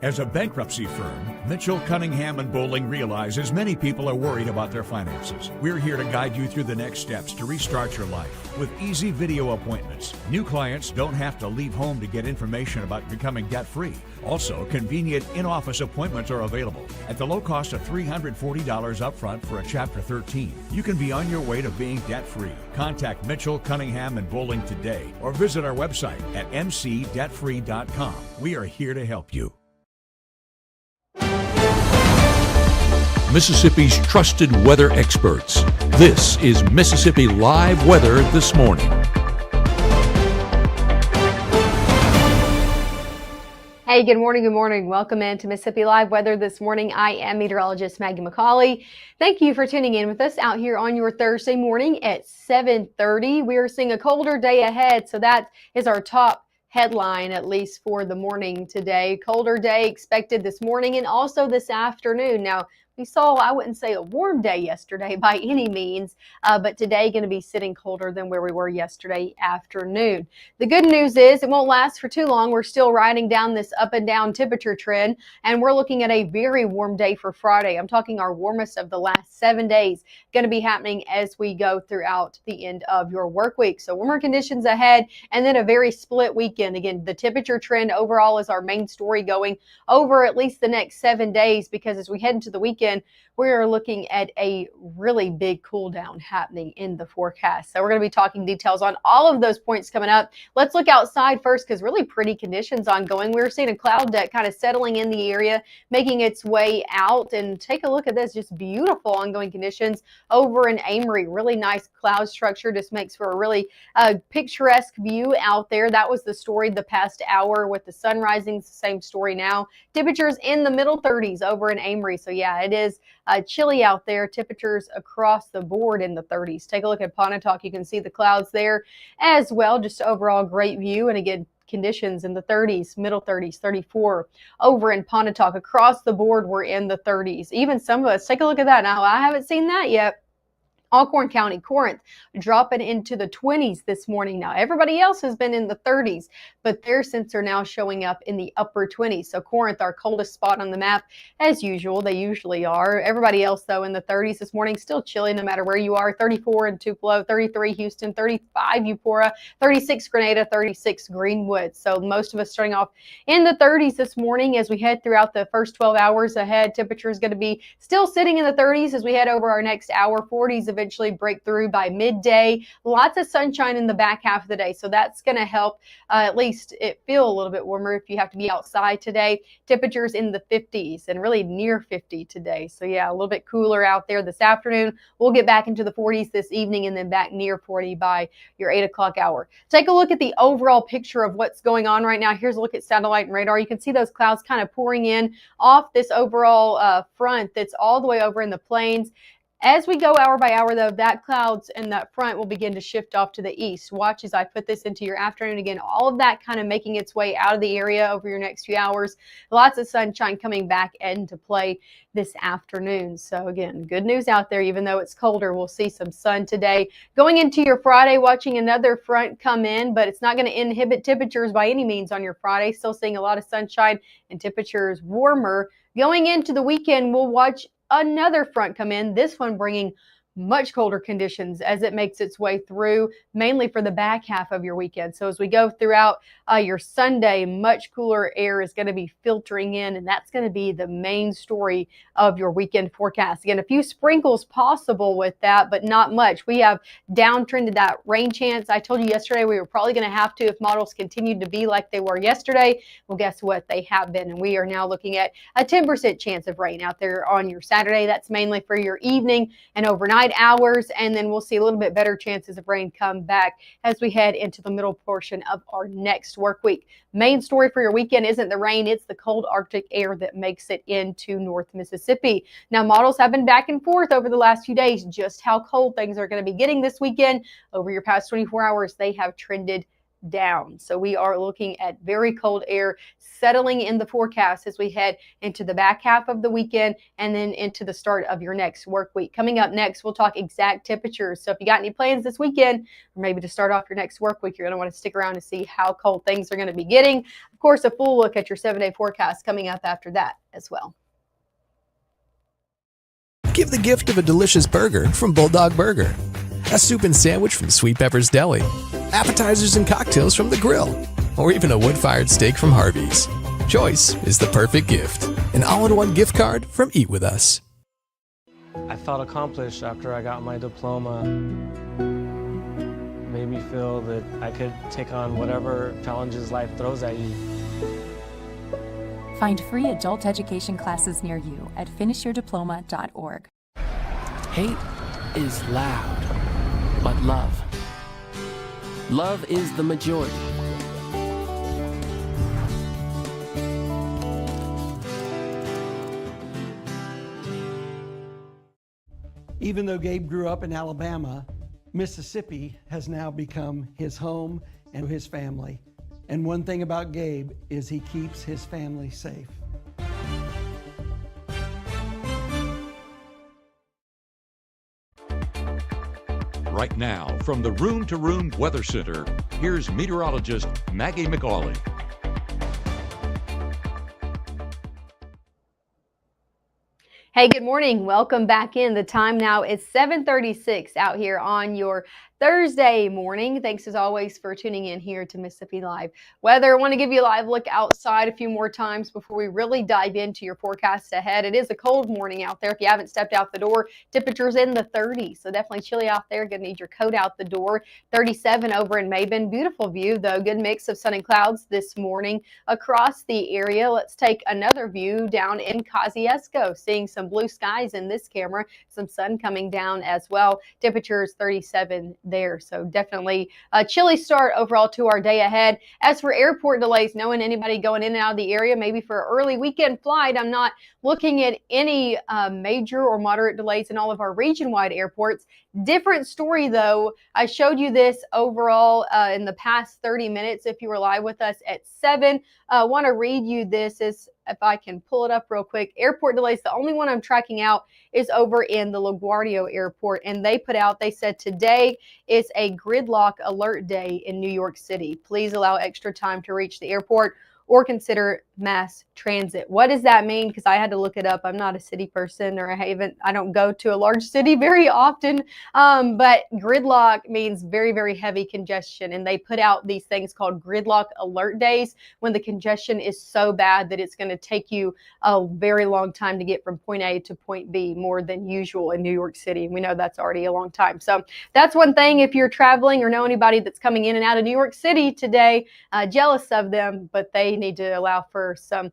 As a bankruptcy firm, Mitchell, Cunningham, and Bowling realizes many people are worried about their finances. We're here to guide you through the next steps to restart your life with easy video appointments. New clients don't have to leave home to get information about becoming debt-free. Also, convenient in-office appointments are available at the low cost of $340 upfront for a Chapter 13. You can be on your way to being debt-free. Contact Mitchell, Cunningham, and Bowling today or visit our website at mcdebtfree.com. We are here to help you. Mississippi's trusted weather experts. This is Mississippi Live Weather This Morning. Hey, good morning, good morning. Welcome into Mississippi Live Weather This Morning. I am meteorologist Maggye McCauley. Thank you for tuning in with us out here on your Thursday morning at 7:30. We are seeing a colder day ahead, so that is our top headline, at least for the morning today. Colder day expected this morning and also this afternoon. Now, we saw, I wouldn't say a warm day yesterday by any means, but today going to be sitting colder than where we were yesterday afternoon. The good news is it won't last for too long. We're still riding down this up and down temperature trend, and we're looking at a very warm day for Friday. I'm talking our warmest of the last 7 days going to be happening as we go throughout the end of your work week. So warmer conditions ahead, and then a very split weekend. Again, the temperature trend overall is our main story going over at least the next 7 days, because as we head into the weekend, we are looking at a really big cool down happening in the forecast. So we're going to be talking details on all of those points coming up. Let's look outside first, because really pretty conditions ongoing. We're seeing a cloud deck kind of settling in the area, making its way out. And take a look at this, just beautiful ongoing conditions over in Amory. Really nice cloud structure, just makes for a really picturesque view out there. That was the story the past hour with the sun rising. It's the same story now. Temperatures in the middle 30s over in Amory. So yeah, it is chilly out there. Temperatures across the board in the 30s. Take a look at Pontotoc. You can see the clouds there as well. Just overall great view. And again, conditions in the 30s, middle 30s, 34 over in Pontotoc. Across the board, we're in the 30s. Even some of us, take a look at that. Now, I haven't seen that yet. Alcorn County, Corinth, dropping into the 20s this morning. Now, everybody else has been in the 30s, but their scents are now showing up in the upper 20s. So Corinth, our coldest spot on the map, as usual. They usually are. Everybody else, though, in the 30s this morning, still chilly no matter where you are. 34 in Tupelo, 33 Houston, 35 Eupora, 36 Grenada, 36 Greenwood. So most of us starting off in the 30s this morning as we head throughout the first 12 hours ahead. Temperature is going to be still sitting in the 30s as we head over our next hour. 40s eventually break through by midday. Lots of sunshine in the back half of the day, so that's going to help at least it feel a little bit warmer if you have to be outside today. Temperatures in the 50s and really near 50 today. So yeah, a little bit cooler out there this afternoon. We'll get back into the 40s this evening and then back near 40 by your 8 o'clock hour. Take a look at the overall picture of what's going on right now. Here's a look at satellite and radar. You can see those clouds kind of pouring in off this overall front that's all the way over in the plains. As we go hour by hour, though, that clouds and that front will begin to shift off to the east. Watch as I put this into your afternoon. Again, all of that kind of making its way out of the area over your next few hours. Lots of sunshine coming back into play this afternoon. So again, good news out there. Even though it's colder, we'll see some sun today. Going into your Friday, watching another front come in, but it's not going to inhibit temperatures by any means on your Friday. Still seeing a lot of sunshine and temperatures warmer. Going into the weekend, we'll watch another front come in, this one bringing much colder conditions as it makes its way through, mainly for the back half of your weekend. So as we go throughout your Sunday, much cooler air is going to be filtering in, and that's going to be the main story of your weekend forecast. Again, a few sprinkles possible with that, but not much. We have downtrended that rain chance. I told you yesterday we were probably going to have to if models continued to be like they were yesterday. Well, guess what? They have been, and we are now looking at a 10% chance of rain out there on your Saturday. That's mainly for your evening and overnight hours, and then we'll see a little bit better chances of rain come back as we head into the middle portion of our next work week. Main story for your weekend isn't the rain, it's the cold Arctic air that makes it into North Mississippi. Now, models have been back and forth over the last few days just how cold things are going to be getting this weekend. Over your past 24 hours, they have trended down. So we are looking at very cold air settling in the forecast as we head into the back half of the weekend and then into the start of your next work week. Coming up next, we'll talk exact temperatures. So if you got any plans this weekend, or maybe to start off your next work week, you're going to want to stick around to see how cold things are going to be getting. Of course, a full look at your 7-day forecast coming up after that as well. Give the gift of a delicious burger from Bulldog Burger, a soup and sandwich from Sweet Pepper's Deli, appetizers and cocktails from The Grill, or even a wood-fired steak from Harvey's. Choice is the perfect gift. An all-in-one gift card from Eat With Us. I felt accomplished after I got my diploma. Made me feel that I could take on whatever challenges life throws at you. Find free adult education classes near you at finishyourdiploma.org. Hate is loud, but love is the majority. Even though Gabe grew up in Alabama, Mississippi has now become his home and his family. And one thing about Gabe is he keeps his family safe. Right now, from the Room to Room Weather Center, here's meteorologist Maggye McCauley. Hey, good morning. Welcome back in. The time now is 7:36 out here on your Thursday morning. Thanks as always for tuning in here to Mississippi Live Weather. I want to give you a live look outside a few more times before we really dive into your forecast ahead. It is a cold morning out there. If you haven't stepped out the door, temperatures in the 30s. So definitely chilly out there. Going to need your coat out the door. 37 over in Maben. Beautiful view though. Good mix of sun and clouds this morning across the area. Let's take another view down in Kosciuszko. Seeing some blue skies in this camera. Some sun coming down as well. Temperatures 37 there. So definitely a chilly start overall to our day ahead. As for airport delays, knowing anybody going in and out of the area, maybe for an early weekend flight, I'm not looking at any major or moderate delays in all of our region-wide airports. Different story though. I showed you this overall in the past 30 minutes if you were live with us at 7. I want to read you this as if I can pull it up real quick. Airport delays, the only one I'm tracking out is over in the LaGuardia Airport. And they said today is a gridlock alert day in New York City. Please allow extra time to reach the airport or consider mass transit. What does that mean? Because I had to look it up. I'm not a city person, or I don't go to a large city very often. But gridlock means very, very heavy congestion. And they put out these things called gridlock alert days when the congestion is so bad that it's going to take you a very long time to get from point A to point B, more than usual in New York City. We know that's already a long time. So that's one thing. If you're traveling or know anybody that's coming in and out of New York City today, jealous of them, but they need to allow for some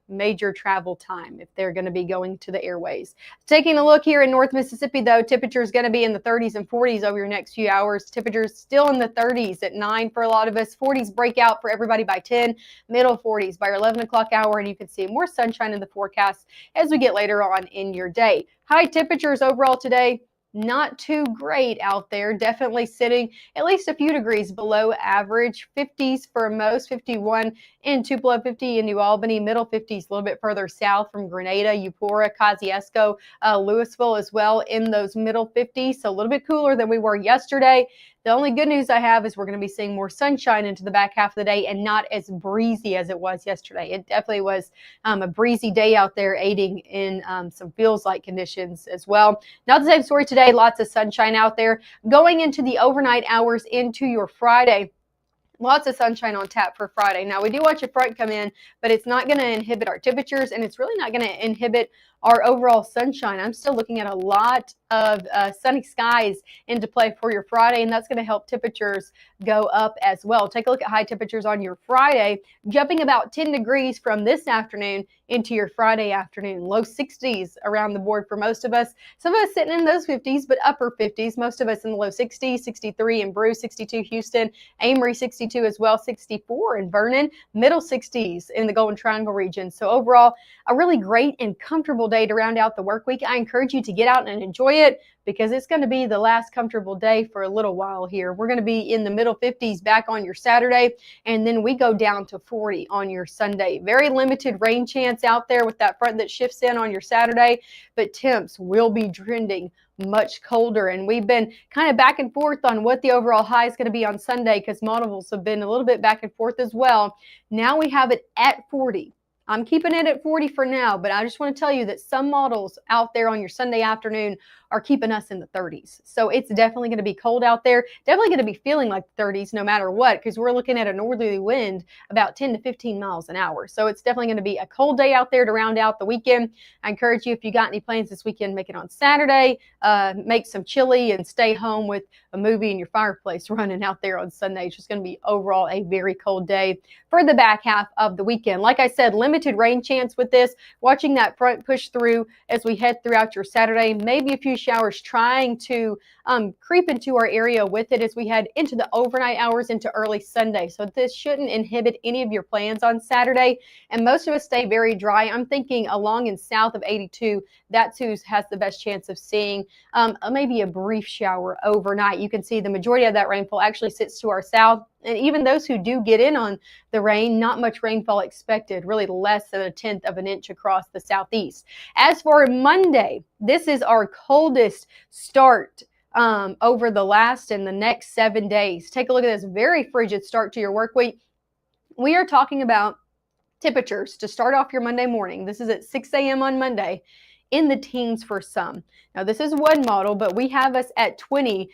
major travel time if they're going to be going to the airways. Taking a look here in North Mississippi, though, temperature is going to be in the 30s and 40s over your next few hours. Temperatures still in the 30s at 9 for a lot of us. 40s break out for everybody by 10, middle 40s by your 11 o'clock hour, and you can see more sunshine in the forecast as we get later on in your day. High temperatures overall today, not too great out there. Definitely sitting at least a few degrees below average. 50s for most, 51 in Tupelo, 50 in New Albany, middle 50s a little bit further south from Grenada, Eupora, Kosciuszko, Louisville as well in those middle 50s. So a little bit cooler than we were yesterday. The only good news I have is we're going to be seeing more sunshine into the back half of the day and not as breezy as it was yesterday. It definitely was a breezy day out there, aiding in some feels-like conditions as well. Not the same story today. Lots of sunshine out there. Going into the overnight hours into your Friday, lots of sunshine on tap for Friday. Now, we do watch a front come in, but it's not going to inhibit our temperatures, and it's really not going to inhibit our overall sunshine. I'm still looking at a lot of sunny skies into play for your Friday, and that's going to help temperatures go up as well. Take a look at high temperatures on your Friday, jumping about 10 degrees from this afternoon into your Friday afternoon. Low 60s around the board for most of us. Some of us sitting in those 50s, but upper 50s. Most of us in the low 60s, 63 in Bruce, 62 Houston, Amory 62 as well, 64 in Vernon, middle 60s in the Golden Triangle region. So overall, a really great and comfortable day to round out the work week. I encourage you to get out and enjoy it. because it's going to be the last comfortable day for a little while here. We're going to be in the middle 50s back on your Saturday, and then we go down to 40 on your Sunday. Very limited rain chance out there with that front that shifts in on your Saturday, but temps will be trending much colder, and we've been kind of back and forth on what the overall high is going to be on Sunday because models have been a little bit back and forth as well. Now we have it at 40. I'm keeping it at 40 for now, but I just want to tell you that some models out there on your Sunday afternoon are keeping us in the 30s. So it's definitely going to be cold out there. Definitely going to be feeling like the 30s no matter what, because we're looking at a northerly wind about 10 to 15 miles an hour. So it's definitely going to be a cold day out there to round out the weekend. I encourage you, if you got any plans this weekend, make it on Saturday, make some chili and stay home with a movie in your fireplace running out there on Sunday. It's just going to be overall a very cold day for the back half of the weekend. Like I said, limited rain chance with this. Watching that front push through as we head throughout your Saturday, maybe a few showers trying to creep into our area with it as we head into the overnight hours into early Sunday. So this shouldn't inhibit any of your plans on Saturday, and most of us stay very dry. I'm thinking along and south of 82, that's who has the best chance of seeing maybe a brief shower overnight. You can see the majority of that rainfall actually sits to our south. And even those who do get in on the rain, not much rainfall expected, really less than 1/10 of an inch across the southeast. As for Monday, this is our coldest start over the last and the next 7 days. Take a look at this very frigid start to your work week. We are talking about temperatures to start off your Monday morning. This is at 6 a.m. on Monday, in the teens for some. Now, this is one model, but we have us at 20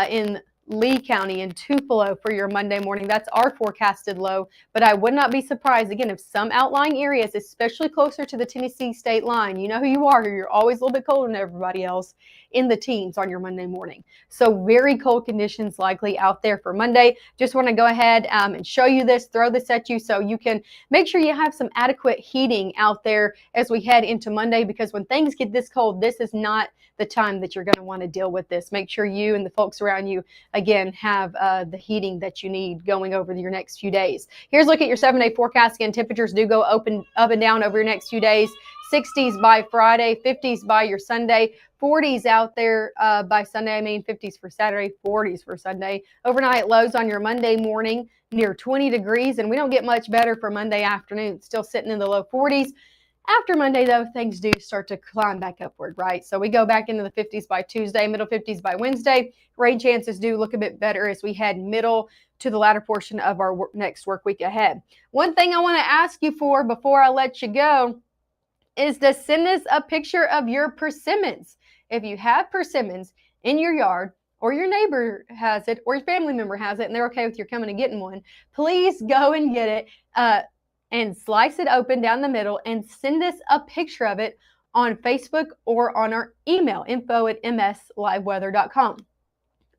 in Lee County and Tupelo for your Monday morning. That's our forecasted low, but I would not be surprised, again, if some outlying areas, especially closer to the Tennessee state line, you know who you are, you're always a little bit colder than everybody else, in the teens on your Monday morning. So very cold conditions likely out there for Monday. Just want to go ahead and show you this, throw this at you so you can make sure you have some adequate heating out there as we head into Monday, because when things get this cold, this is not the time that you're going to want to deal with this. Make sure you and the folks around you, again, have the heating that you need going over your next few days. Here's a look at your 7-day forecast. Again, temperatures do go up and down over your next few days. 60s by Friday, 50s by your Sunday, 40s out there by Sunday. I mean 50s for Saturday, 40s for Sunday. Overnight lows on your Monday morning near 20 degrees, and we don't get much better for Monday afternoon. Still sitting in the low 40s. After Monday, though, things do start to climb back upward, right? So we go back into the 50s by Tuesday, middle 50s by Wednesday. Rain chances do look a bit better as we head middle to the latter portion of our next work week ahead. One thing I want to ask you for before I let you go is to send us a picture of your persimmons. If you have persimmons in your yard, or your neighbor has it, or your family member has it, and they're okay with you coming and getting one, please go and get it and slice it open down the middle and send us a picture of it on Facebook or on our email, info@msliveweather.com.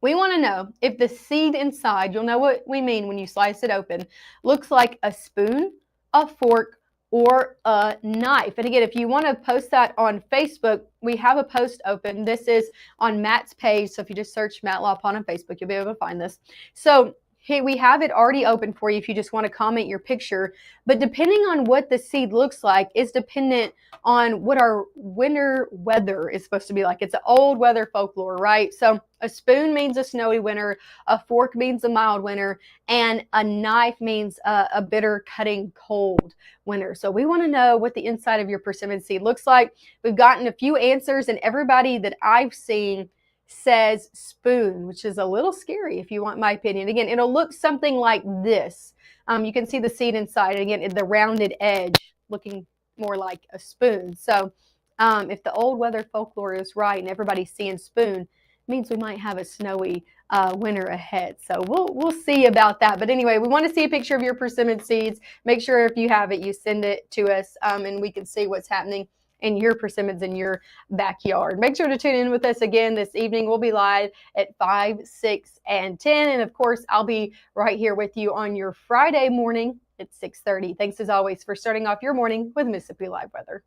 We want to know if the seed inside, you'll know what we mean when you slice it open, looks like a spoon, a fork, or a knife. And again, if you want to post that on Facebook, we have a post open. This is on Matt's page. So if you just search Matt Lawpon on Facebook, you'll be able to find this. So hey, we have it already open for you if you just want to comment your picture. But depending on what the seed looks like is dependent on what our winter weather is supposed to be like. It's an old weather folklore, right? So a spoon means a snowy winter, a fork means a mild winter, and a knife means a bitter, cutting, cold winter. So we want to know what the inside of your persimmon seed looks like. We've gotten a few answers, and everybody that I've seen says spoon, which is a little scary if you want my opinion. Again, it'll look something like this. You can see the seed inside. Again, the rounded edge looking more like a spoon. So if the old weather folklore is right and everybody's seeing spoon, it means we might have a snowy winter ahead. So we'll see about that. But anyway, we want to see a picture of your persimmon seeds. Make sure if you have it, you send it to us and we can see what's happening in your persimmons in your backyard. Make sure to tune in with us again this evening. We'll be live at 5, 6, and 10. And of course, I'll be right here with you on your Friday morning at 6:30. Thanks as always for starting off your morning with Mississippi Live Weather.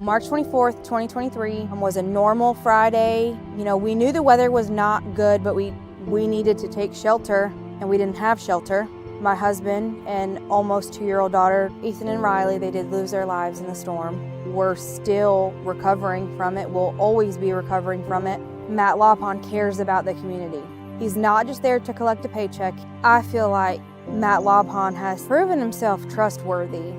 March 24th, 2023 was a normal Friday. You know, we knew the weather was not good, but we needed to take shelter, and we didn't have shelter. My husband and almost 2-year-old daughter, Ethan and Riley, they did lose their lives in the storm. We're still recovering from it. We'll always be recovering from it. Matt Lawpon cares about the community. He's not just there to collect a paycheck. I feel like Matt Lawpon has proven himself trustworthy.